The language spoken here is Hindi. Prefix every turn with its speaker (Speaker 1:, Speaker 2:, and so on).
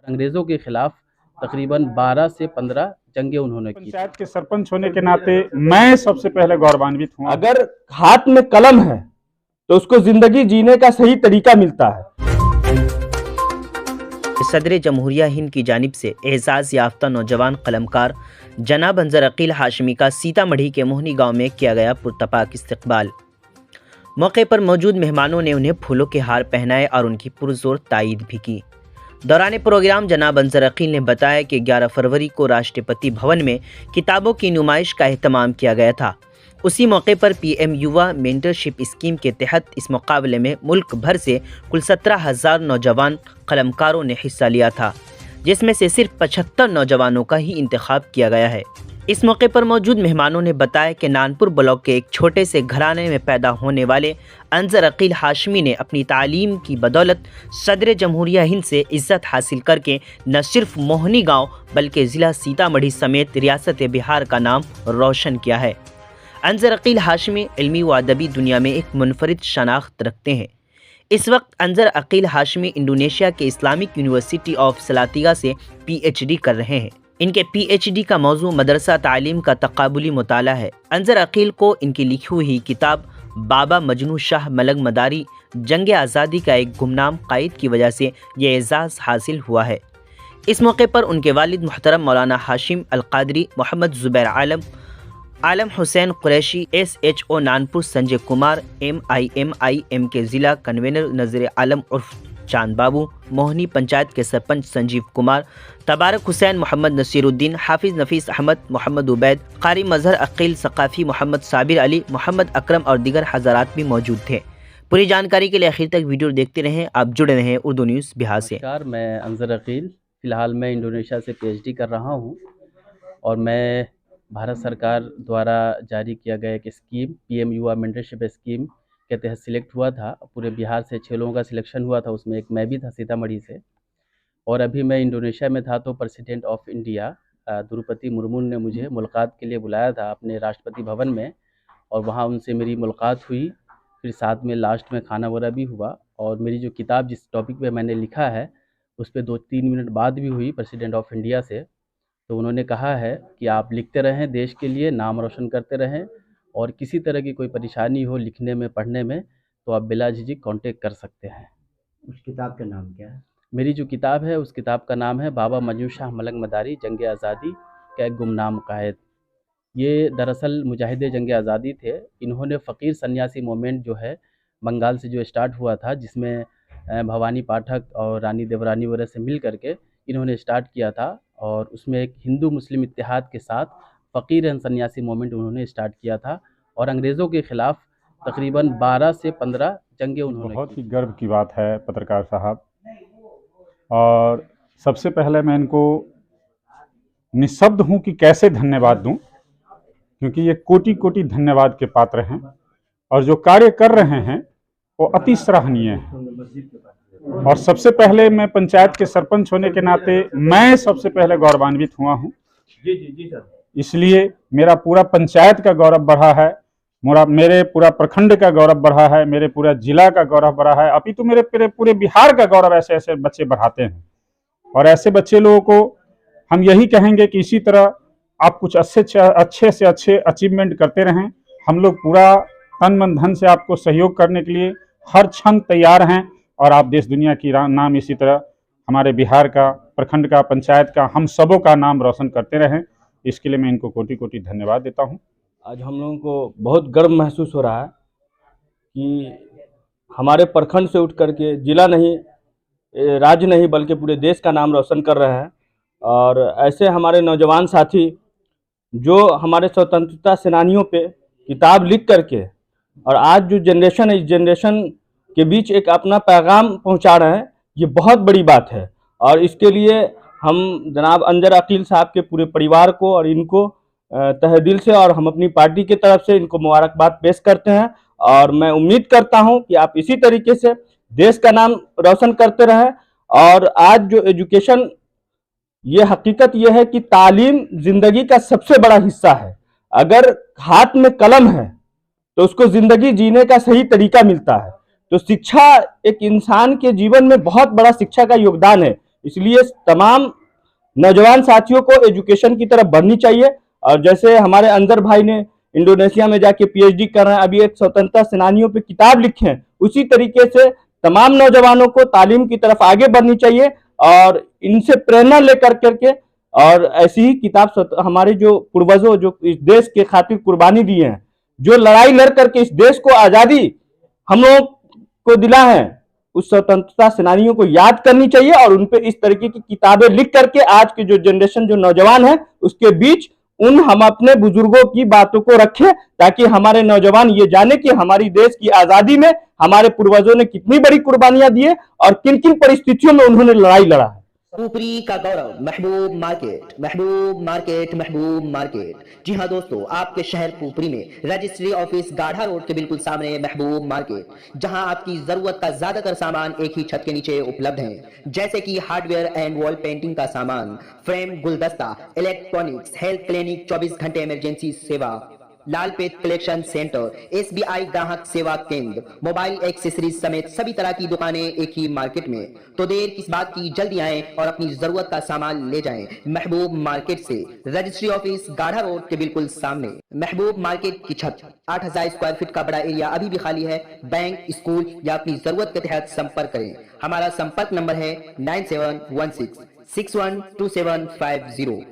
Speaker 1: अंग्रेज़ों के खिलाफ तकरीबन 12 से 15 जंगें उन्होंने की।
Speaker 2: पंचायत के सरपंच होने के नाते मैं सबसे पहले गौरवान्वित हूँ।
Speaker 3: अगर हाथ में कलम है तो उसको जिंदगी जीने का सही तरीका मिलता है।
Speaker 4: सदर जमहूरिया हिंद की जानिब से एजाज़ याफ्ता नौजवान कलमकार जनाब अंजर अकील हाशमी का सीतामढ़ी के मोहनी गांव में किया गया पुरतपाक इस्तकबाल। मौके पर मौजूद मेहमानों ने उन्हें फूलों के हार पहनाए और उनकी पुरजोर तायीद भी की। दौरान प्रोग्राम जनाब अंजर अकील ने बताया कि 11 फरवरी को राष्ट्रपति भवन में किताबों की नुमाइश का एहतमाम किया गया था। उसी मौके पर पीएम युवा मेंटरशिप स्कीम के तहत इस मुकाबले में मुल्क भर से कुल 17,000 नौजवान कलमकारों ने हिस्सा लिया था, जिसमें से सिर्फ 75 नौजवानों का ही इंतखाब किया गया है। इस मौके पर मौजूद मेहमानों ने बताया कि नानपुर ब्लॉक के एक छोटे से घराने में पैदा होने वाले अंजर अकील हाशमी ने अपनी तालीम की बदौलत सदर जमहूरिया हिंद से इज्जत हासिल करके न सिर्फ मोहनी गांव बल्कि ज़िला सीतामढ़ी समेत रियासत बिहार का नाम रोशन किया है। अंजर अकील हाशमी इल्मी व अदबी दुनिया में एक मुनफरिद शनाख्त रखते हैं। इस वक्त अंजर अकील हाशमी इंडोनेशिया के इस्लामिक यूनिवर्सिटी ऑफ सलातिगा से पीएचडी कर रहे हैं। इनके पीएचडी का मौजू मदरसा तालीम का तकाबुली मुताला है। अंजर अकील को इनकी लिखी हुई किताब बाबा मजनू शाह मलंग मदारी जंग आज़ादी का एक गुमनाम कायद की वजह से ये एजाज़ हासिल हुआ है। इस मौके पर उनके वालिद मोहतरम मौलाना हाशिम अलकादरी, मोहम्मद ज़ुबैर आलम हुसैन कुरैशी, SHO नानपुर संजय कुमार, MIMIM के ज़िला कन्वेनर नज़र आलम उर्फ चांद बाबू, मोहनी पंचायत के सरपंच संजीव कुमार, तबारक हुसैन, मोहम्मद नसीरुद्दीन, हाफिज़ नफीस अहमद, मोहम्मद उबैद, कारी मजहर अकील सकाफ़ी, मोहम्मद साबिर अली, मोहम्मद अकरम और दीगर हज़रात भी मौजूद थे। पूरी जानकारी के लिए आखिर तक वीडियो देखते रहें। आप जुड़े रहें उर्दू न्यूज़ बिहार से।
Speaker 1: नमस्कार, मैं अंजर अकील, फ़िलहाल मैं इंडोनेशिया से PhD कर रहा हूँ और मैं भारत सरकार द्वारा जारी किया गया एक स्कीम पीएम युवा मेंटरशिप स्कीम के तहत सिलेक्ट हुआ था। पूरे बिहार से 6 लोगों का सिलेक्शन हुआ था, उसमें एक मैं भी था सीतामढ़ी से। और अभी मैं इंडोनेशिया में था तो president of India Draupadi Murmu ने मुझे मुलाकात के लिए बुलाया था अपने राष्ट्रपति भवन में, और वहाँ उनसे मेरी मुलाकात हुई। फिर साथ में लास्ट में खाना वगैरह भी हुआ, और मेरी जो किताब जिस टॉपिक पे मैंने लिखा है उस पर 2-3 मिनट बाद भी हुई प्रेसिडेंट ऑफ इंडिया से। तो उन्होंने कहा है कि आप लिखते रहें, देश के लिए नाम रोशन करते रहें, और किसी तरह की कोई परेशानी हो लिखने में पढ़ने में तो आप बिला झिझक कांटेक्ट कर सकते हैं।
Speaker 5: उस किताब का नाम क्या है?
Speaker 1: मेरी जो किताब है उस किताब का नाम है बाबा मजनू शाह मलंग मदारी जंग आज़ादी का एक गुमनाम कायद। ये दरअसल मुजाहिद जंग आज़ादी थे। इन्होंने फ़कीर सन्यासी मूवमेंट जो है बंगाल से जो स्टार्ट हुआ था, जिसमें भवानी पाठक और रानी देवरानी वगैरह से मिल करके इन्होंने स्टार्ट किया था, और उसमें एक हिंदू मुस्लिम इत्तेहाद के साथ फ़कीर एंड सन्यासी मूवमेंट उन्होंने स्टार्ट किया था, और अंग्रेज़ों के ख़िलाफ़ तकरीबन 12 से 15 जंगें उन्होंने
Speaker 2: बहुत ही गर्व की बात है पत्रकार साहब, और सबसे पहले मैं इनको निःशब्द हूं कि कैसे धन्यवाद दूं, क्योंकि ये कोटि कोटि धन्यवाद के पात्र हैं और जो कार्य कर रहे हैं वो अति सराहनीय है। और सबसे पहले मैं पंचायत के सरपंच होने के नाते मैं सबसे पहले गौरवान्वित हुआ हूं।
Speaker 3: जी सर।
Speaker 2: इसलिए मेरा पूरा पंचायत का गौरव बढ़ा है, मेरे पूरा प्रखंड का गौरव बढ़ा है, मेरे पूरा जिला का गौरव बढ़ा है, अभी तो मेरे पूरे बिहार का गौरव ऐसे ऐसे बच्चे बढ़ाते हैं। और ऐसे बच्चे लोगों को हम यही कहेंगे कि इसी तरह आप कुछ अच्छे से अच्छे अचीवमेंट करते रहें। हम लोग पूरा तन मन धन से आपको सहयोग करने के लिए हर क्षण तैयार हैं, और आप देश दुनिया की नाम इसी तरह हमारे बिहार का, प्रखंड का, पंचायत का, हम सबों का नाम रोशन करते रहें। इसके लिए मैं इनको कोटि कोटि धन्यवाद देता हूं।
Speaker 3: आज हम लोगों को बहुत गर्व महसूस हो रहा है कि हमारे प्रखंड से उठ करके जिला नहीं, राज्य नहीं, बल्कि पूरे देश का नाम रोशन कर रहे हैं। और ऐसे हमारे नौजवान साथी जो हमारे स्वतंत्रता सेनानियों पे किताब लिख करके और आज जो जनरेशन है, इस जनरेशन के बीच एक अपना पैगाम पहुंचा रहे हैं, ये बहुत बड़ी बात है। और इसके लिए हम जनाब अंजर अकील साहब के पूरे परिवार को और इनको तहे दिल से और हम अपनी पार्टी की तरफ से इनको मुबारकबाद पेश करते हैं। और मैं उम्मीद करता हूं कि आप इसी तरीके से देश का नाम रोशन करते रहें। और आज जो एजुकेशन, ये हकीकत ये है कि तालीम जिंदगी का सबसे बड़ा हिस्सा है। अगर हाथ में कलम है तो उसको जिंदगी जीने का सही तरीका मिलता है। तो शिक्षा एक इंसान के जीवन में बहुत बड़ा शिक्षा का योगदान है। इसलिए तमाम नौजवान साथियों को एजुकेशन की तरफ बढ़नी चाहिए। और जैसे हमारे अंजर भाई ने इंडोनेशिया में जाके पीएचडी कर रहे हैं, अभी एक स्वतंत्रता सेनानियों पे किताब लिखे हैं, उसी तरीके से तमाम नौजवानों को तालीम की तरफ आगे बढ़नी चाहिए और इनसे प्रेरणा लेकर करके और ऐसी ही किताब हमारे जो पूर्वजों जो इस देश के खातिर कुर्बानी दिए हैं, जो लड़ाई लड़ करके इस देश को आजादी हम लोग को दिला है, उस स्वतंत्रता सेनानियों को याद करनी चाहिए और उन पे इस तरीके की किताबें लिख करके आज के जो जनरेशन जो नौजवान है उसके बीच हम अपने बुजुर्गों की बातों को रखें, ताकि हमारे नौजवान ये जाने कि हमारी देश की आजादी में हमारे पूर्वजों ने कितनी बड़ी कुर्बानियां दी है और किन किन परिस्थितियों में उन्होंने लड़ाई लड़ा है।
Speaker 4: पुपरी का गौरव, महबूब मार्केट, महबूब मार्केट, महबूब मार्केट। जी हाँ दोस्तों, आपके शहर पुपरी में रजिस्ट्री ऑफिस गाढ़ा रोड के बिल्कुल सामने महबूब मार्केट, जहां आपकी जरूरत का ज्यादातर सामान एक ही छत के नीचे उपलब्ध है, जैसे कि हार्डवेयर एंड वॉल पेंटिंग का सामान, फ्रेम, गुलदस्ता, इलेक्ट्रॉनिक्स, हेल्थ क्लिनिक, 24 घंटे इमरजेंसी सेवा, लालपेट कलेक्शन सेंटर, एसबीआई ग्राहक सेवा केंद्र, मोबाइल एक्सेसरीज समेत सभी तरह की दुकानें एक ही मार्केट में। तो देर किस बात की, जल्दी आएं और अपनी जरूरत का सामान ले जाएं महबूब मार्केट से, रजिस्ट्री ऑफिस गाढ़ा रोड के बिल्कुल सामने। महबूब मार्केट की छत 8000 स्क्वायर फीट का बड़ा एरिया अभी भी खाली है। बैंक, स्कूल या अपनी जरूरत के तहत संपर्क करें। हमारा संपर्क नंबर है 9716 612750।